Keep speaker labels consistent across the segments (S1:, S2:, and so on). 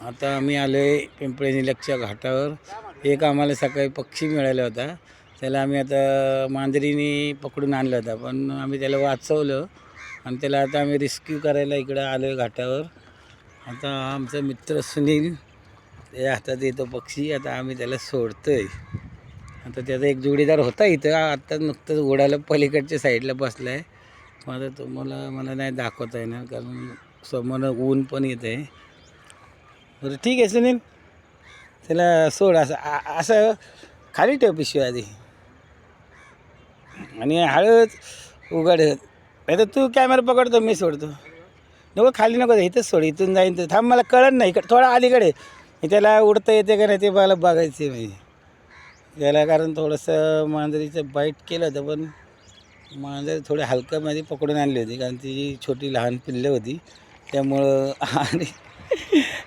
S1: आता आम्ही आलो आहे पिंपळे निलक्षच्या घाटावर. एक आम्हाला सकाळी पक्षी मिळाला होता, त्याला आम्ही आता मांजरीने पकडून आणला होता, पण आम्ही त्याला वाचवलं आणि त्याला आता आम्ही रेस्क्यू करायला इकडं आलो आहे घाटावर. आता आमचा मित्र सुनील ते हातात येतो पक्षी, आता आम्ही त्याला सोडतो आहे. आता त्याचा एक जोडीदार होता इथं, आत्ता नुकतंच उडायला पलीकडच्या साईडला बसला आहे. माझं तुम्हाला मला नाही दाखवता येणार कारण समोर ऊन पण येत आहे. बरं ठीक आहे सुनील, त्याला सोड. असं खाली ठेव पिशवी आधी आणि हळूच उघड. नाही तर तू कॅमेरा पकडतो, मी सोडतो. नको खाली नको, इथंच सोड, इथून जाईन तर थांब, मला कळत नाही. इकडं थोडा अलीकडे, त्याला उडता येते का नाही ते मला बघायचं आहे म्हणजे त्याला. कारण थोडंसं मांजरीचं बाईट केलं होतं, पण मांजर थोडे हलक्यामध्ये पकडून आणली होती कारण ती छोटी लहान पिल्लं होती त्यामुळं. आणि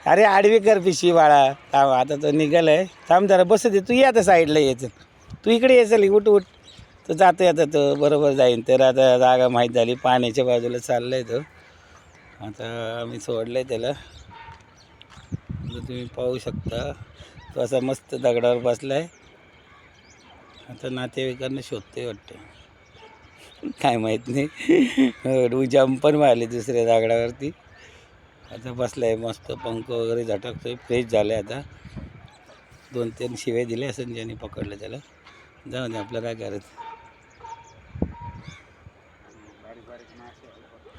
S1: अरे आडवी कर पिशवी बाळा, थांब आता तो निघाला आहे. थांब जरा बसू दे, तू ये आता साईडला यायचं, तू इकडे ये, चल उठ उठ. तो जातो आता, तो बरोबर जाईन. तर आता जागा माहीत झाली, पाण्याच्या बाजूला चालला आहे तो. आता आम्ही सोडलं आहे त्याला, तुम्ही पाहू शकता. तो असा मस्त दगडावर बसला आहे. आता नातेवाईकांना शोधते वाटतं, काय माहीत नाही. जंप पण मारली दुसऱ्या दगडावरती. आता बसला आहे मस्त, पंख वगैरे झटकतो आहे, फ्रेश झालं आहे. आता 2-3 शिव्या दिले असं ज्यांनी पकडलं त्याला. जाऊ दे, आपलं काय करायचं.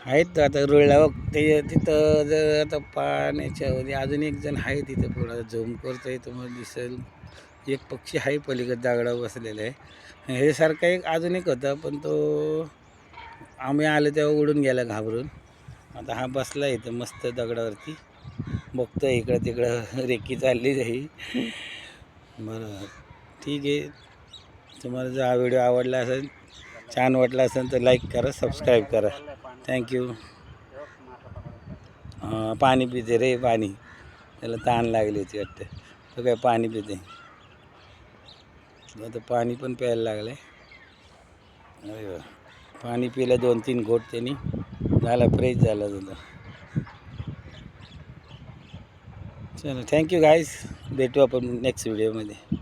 S1: आहेत आता रुळला बघ ते तिथं. जर आता पाण्याच्या अजून एक जण आहे तिथं, पुढं झूम करतो आहे तुम्हाला दिसेल. एक पक्षी आहे पलीकडे दगडावर बसलेला आहे. हे सारखा एक अजून एक होता, पण तो आम्ही आलो तेव्हा उडून गेला घाबरून. आता हा बसला इथं मस्त दगडावरती, बघतो इकडं तिकडं, रेकी चालली जाई. बरं ठीक आहे. तुम्हाला जर हा व्हिडिओ आवडला असेल, छान वाटला असेल तर लाईक करा, सबस्क्राईब करा. थँक्यू. पाणी पिते रे, पाणी. त्याला तहान लागली होती वाटतं, तो काय पाणी पिते. आता पाणी पण प्यायला लागलं आहे. अरे वा, पाणी पिलं 2-3 घोट त्यांनी, झाला फ्रेश झाला तुझा. चलो थँक्यू गाईज, भेटू आपण नेक्स्ट व्हिडिओमध्ये.